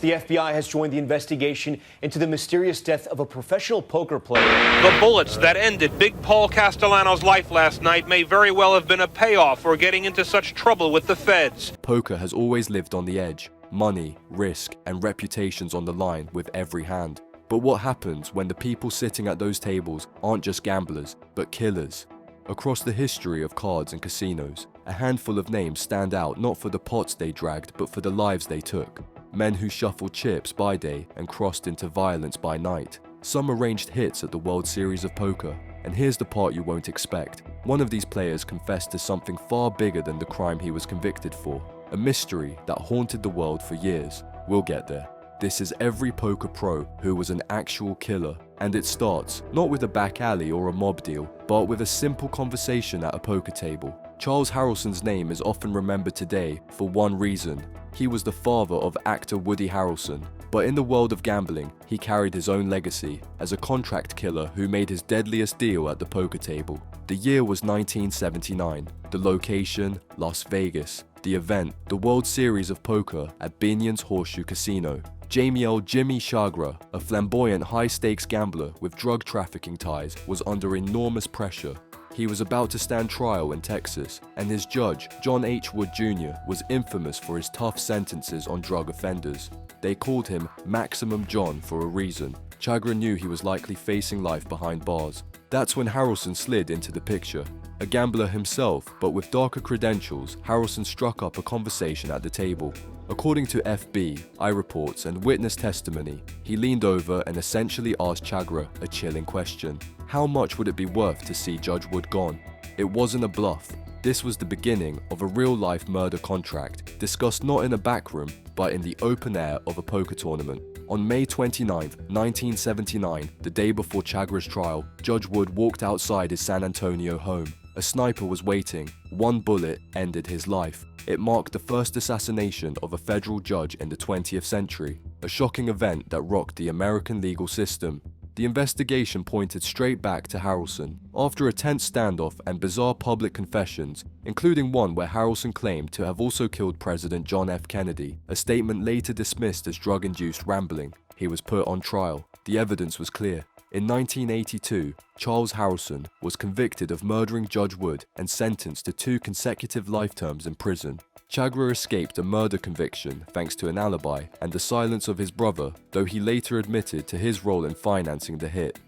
The FBI has joined the investigation into the mysterious death of a professional poker player. The bullets that ended Big Paul Castellano's life last night may very well have been a payoff for getting into such trouble with the feds. Poker has always lived on the edge. Money, risk, and reputations on the line with every hand. But what happens when the people sitting at those tables aren't just gamblers, but killers? Across the history of cards and casinos, a handful of names stand out not for the pots they dragged, but for the lives they took. Men who shuffled chips by day and crossed into violence by night. Some arranged hits at the World Series of Poker. And here's the part you won't expect. One of these players confessed to something far bigger than the crime he was convicted for. A mystery that haunted the world for years. We'll get there. This is every poker pro who was an actual killer. And it starts not with a back alley or a mob deal, but with a simple conversation at a poker table. Charles Harrelson's name is often remembered today for one reason. He was the father of actor Woody Harrelson, but in the world of gambling, he carried his own legacy as a contract killer who made his deadliest deal at the poker table. The year was 1979. The location, Las Vegas. The event, the World Series of Poker at Binion's Horseshoe Casino. Jamie L. Jimmy Chagra, a flamboyant high-stakes gambler with drug trafficking ties, was under enormous pressure. He was about to stand trial in Texas, and his judge, John H. Wood Jr., was infamous for his tough sentences on drug offenders. They called him Maximum John for a reason. Chagra knew he was likely facing life behind bars. That's when Harrelson slid into the picture. A gambler himself, but with darker credentials, Harrelson struck up a conversation at the table. According to FBI reports and witness testimony, he leaned over and essentially asked Chagra a chilling question. How much would it be worth to see Judge Wood gone? It wasn't a bluff. This was the beginning of a real-life murder contract, discussed not in a back room, but in the open air of a poker tournament. On May 29, 1979, the day before Chagra's trial, Judge Wood walked outside his San Antonio home. A sniper was waiting. One bullet ended his life. It marked the first assassination of a federal judge in the 20th century, a shocking event that rocked the American legal system. The investigation pointed straight back to Harrelson. After a tense standoff and bizarre public confessions, including one where Harrelson claimed to have also killed President John F. Kennedy, a statement later dismissed as drug-induced rambling, he was put on trial. The evidence was clear. In 1982, Charles Harrelson was convicted of murdering Judge Wood and sentenced to 2 consecutive life terms in prison. Chagra escaped a murder conviction thanks to an alibi and the silence of his brother, though he later admitted to his role in financing the hit.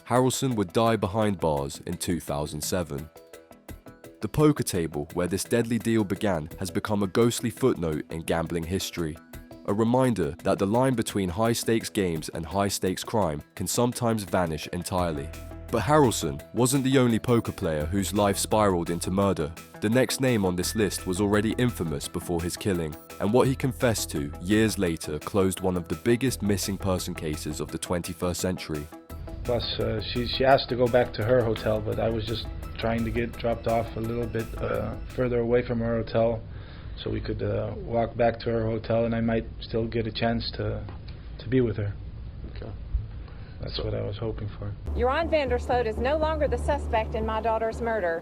Harrelson would die behind bars in 2007. The poker table where this deadly deal began has become a ghostly footnote in gambling history. A reminder that the line between high-stakes games and high-stakes crime can sometimes vanish entirely. But Harrelson wasn't the only poker player whose life spiraled into murder. The next name on this list was already infamous before his killing, and what he confessed to years later closed one of the biggest missing person cases of the 21st century. Plus, she asked to go back to her hotel, but I was just trying to get dropped off a little bit further away from her hotel, so we could walk back to her hotel and I might still get a chance to be with her. Okay. That's what I was hoping for. Joran van der Sloot is no longer the suspect in my daughter's murder.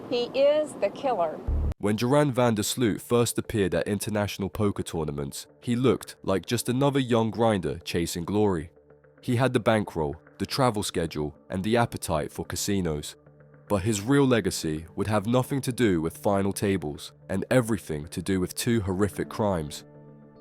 He is the killer. When Joran van der Sloot first appeared at international poker tournaments, he looked like just another young grinder chasing glory. He had the bankroll, the travel schedule, and the appetite for casinos. But his real legacy would have nothing to do with final tables, and everything to do with 2 horrific crimes.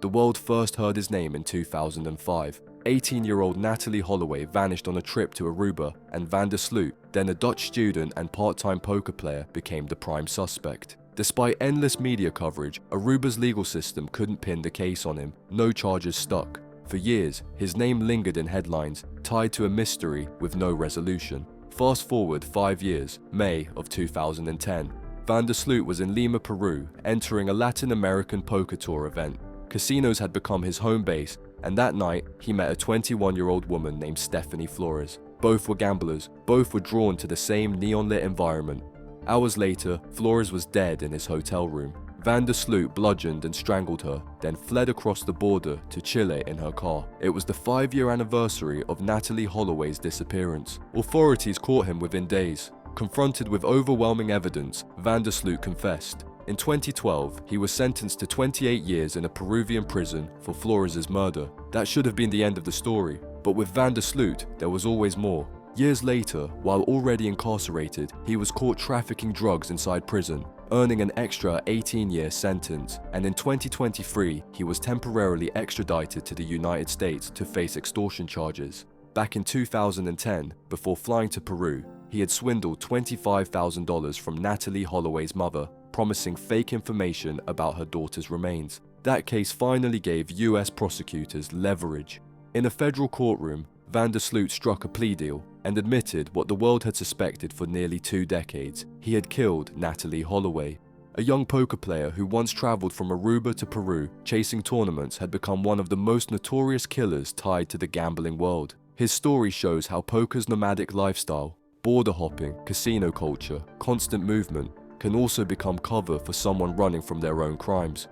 The world first heard his name in 2005. 18-year-old Natalie Holloway vanished on a trip to Aruba, and van der Sloot, then a Dutch student and part-time poker player, became the prime suspect. Despite endless media coverage, Aruba's legal system couldn't pin the case on him. No charges stuck. For years, his name lingered in headlines, tied to a mystery with no resolution. Fast forward 5 years, May of 2010. Van der Sloot was in Lima, Peru, entering a Latin American poker tour event. Casinos had become his home base, and that night, he met a 21-year-old woman named Stephanie Flores. Both were gamblers, both were drawn to the same neon-lit environment. Hours later, Flores was dead in his hotel room. Van der Sloot bludgeoned and strangled her, then fled across the border to Chile in her car. It was the 5-year anniversary of Natalie Holloway's disappearance. Authorities caught him within days. Confronted with overwhelming evidence, van der Sloot confessed. In 2012, he was sentenced to 28 years in a Peruvian prison for Flores' murder. That should have been the end of the story, but with Van der Sloot, there was always more. Years later, while already incarcerated, he was caught trafficking drugs inside prison, earning an extra 18-year sentence, and in 2023, he was temporarily extradited to the United States to face extortion charges. Back in 2010, before flying to Peru, he had swindled $25,000 from Natalee Holloway's mother, promising fake information about her daughter's remains. That case finally gave US prosecutors leverage. In a federal courtroom, Van der Sloot struck a plea deal and admitted what the world had suspected for nearly 2 decades. He had killed Natalee Holloway. A young poker player who once traveled from Aruba to Peru chasing tournaments had become one of the most notorious killers tied to the gambling world. His story shows how poker's nomadic lifestyle, border hopping, casino culture, constant movement can also become cover for someone running from their own crimes.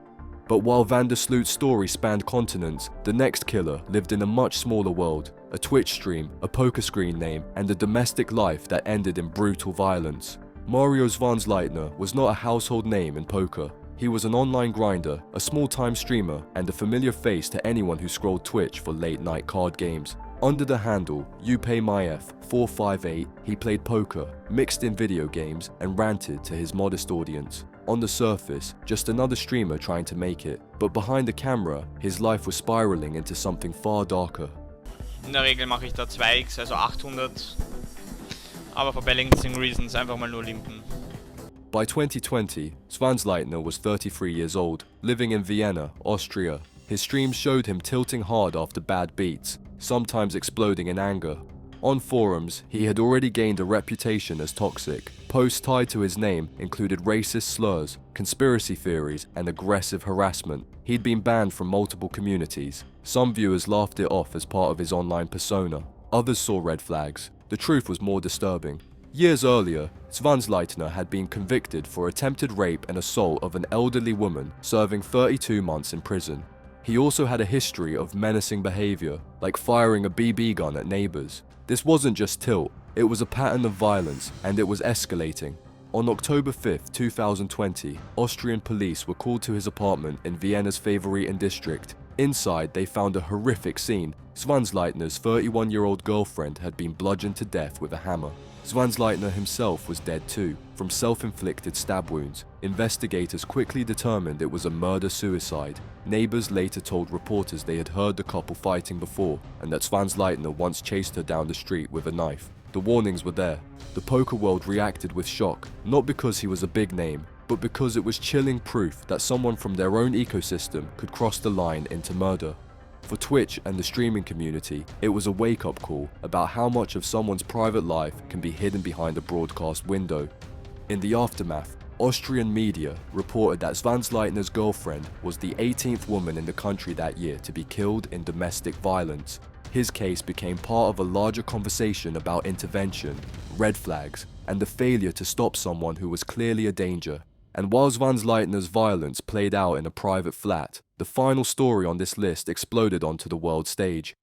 But while Van der Sloot's story spanned continents, the next killer lived in a much smaller world, a Twitch stream, a poker screen name, and a domestic life that ended in brutal violence. Mario Zwansleitner was not a household name in poker. He was an online grinder, a small-time streamer, and a familiar face to anyone who scrolled Twitch for late-night card games. Under the handle UPayMyF458, he played poker, mixed in video games, and ranted to his modest audience. On the surface, just another streamer trying to make it, but behind the camera, his life was spiraling into something far darker. In der Regel mache ich da 2x, also 800, aber for balancing reasons einfach mal nur limpen. By 2020, Zwansleitner was 33 years old, living in Vienna, Austria. His streams showed him tilting hard after bad beats, sometimes exploding in anger. On forums, he had already gained a reputation as toxic. Posts tied to his name included racist slurs, conspiracy theories, and aggressive harassment. He'd been banned from multiple communities. Some viewers laughed it off as part of his online persona. Others saw red flags. The truth was more disturbing. Years earlier, Zwansleitner had been convicted for attempted rape and assault of an elderly woman, serving 32 months in prison. He also had a history of menacing behavior, like firing a BB gun at neighbors. This wasn't just tilt, it was a pattern of violence, and it was escalating. On October 5, 2020, Austrian police were called to his apartment in Vienna's Favoriten district. Inside, they found a horrific scene. Zwansleitner's 31-year-old girlfriend had been bludgeoned to death with a hammer. Zwansleitner himself was dead too, from self-inflicted stab wounds. Investigators quickly determined it was a murder-suicide. Neighbors later told reporters they had heard the couple fighting before, and that Zwansleitner once chased her down the street with a knife. The warnings were there. The poker world reacted with shock, not because he was a big name, but because it was chilling proof that someone from their own ecosystem could cross the line into murder. For Twitch and the streaming community, it was a wake-up call about how much of someone's private life can be hidden behind a broadcast window. In the aftermath, Austrian media reported that Zwansleitner's girlfriend was the 18th woman in the country that year to be killed in domestic violence. His case became part of a larger conversation about intervention, red flags, and the failure to stop someone who was clearly a danger. And while Zwansleitner's violence played out in a private flat, the final story on this list exploded onto the world stage.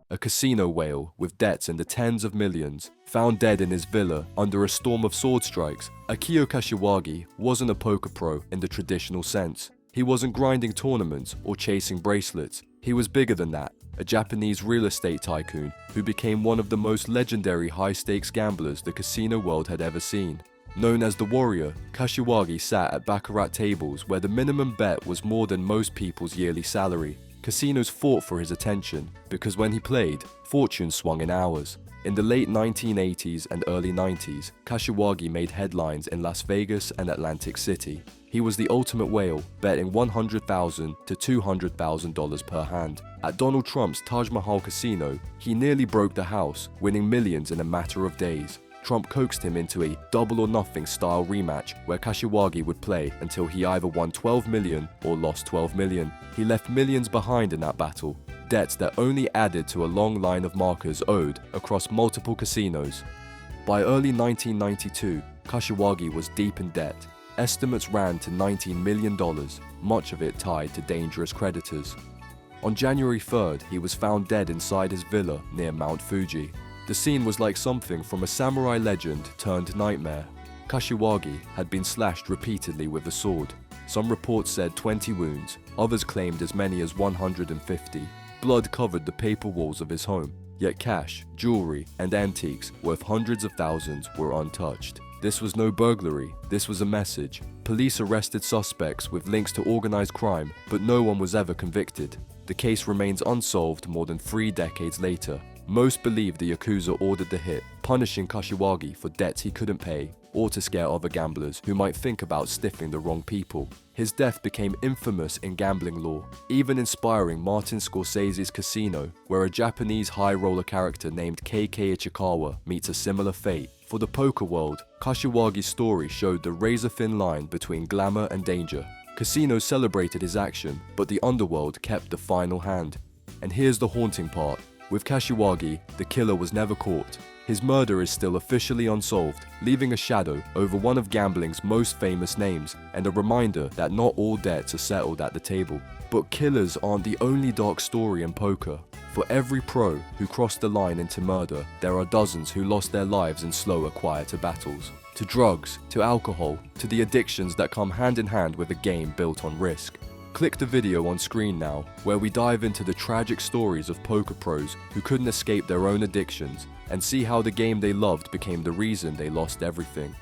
A casino whale with debts in the tens of millions, found dead in his villa under a storm of sword strikes. Akio Kashiwagi wasn't a poker pro in the traditional sense. He wasn't grinding tournaments or chasing bracelets. He was bigger than that, a Japanese real estate tycoon who became one of the most legendary high-stakes gamblers the casino world had ever seen. Known as the Warrior, Kashiwagi sat at baccarat tables where the minimum bet was more than most people's yearly salary. Casinos fought for his attention because when he played, fortune swung in hours. In the late 1980s and early 90s, Kashiwagi made headlines in Las Vegas and Atlantic City. He was the ultimate whale, betting $100,000 to $200,000 per hand. At Donald Trump's Taj Mahal Casino, he nearly broke the house, winning millions in a matter of days. Trump coaxed him into a double or nothing style rematch where Kashiwagi would play until he either won $12 million or lost $12 million. He left millions behind in that battle. debts that only added to a long line of markers owed across multiple casinos. By early 1992, Kashiwagi was deep in debt. Estimates ran to $19 million, much of it tied to dangerous creditors. On January 3rd, he was found dead inside his villa near Mount Fuji. The scene was like something from a samurai legend turned nightmare. Kashiwagi had been slashed repeatedly with a sword. Some reports said 20 wounds, others claimed as many as 150. Blood covered the paper walls of his home, yet cash, jewelry, and antiques worth hundreds of thousands were untouched. This was no burglary, this was a message. Police arrested suspects with links to organized crime, but no one was ever convicted. The case remains unsolved more than 3 decades later. Most believe the Yakuza ordered the hit, punishing Kashiwagi for debts he couldn't pay, or to scare other gamblers who might think about stiffing the wrong people. His death became infamous in gambling lore, even inspiring Martin Scorsese's Casino, where a Japanese high roller character named K.K. Ichikawa meets a similar fate. For the poker world, Kashiwagi's story showed the razor-thin line between glamour and danger. Casino celebrated his action, but the underworld kept the final hand. And here's the haunting part. With Kashiwagi, the killer was never caught. His murder is still officially unsolved, leaving a shadow over one of gambling's most famous names, and a reminder that not all debts are settled at the table. But killers aren't the only dark story in poker. For every pro who crossed the line into murder, there are dozens who lost their lives in slower, quieter battles. To drugs, to alcohol, to the addictions that come hand in hand with a game built on risk. Click the video on screen now, where we dive into the tragic stories of poker pros who couldn't escape their own addictions, and see how the game they loved became the reason they lost everything.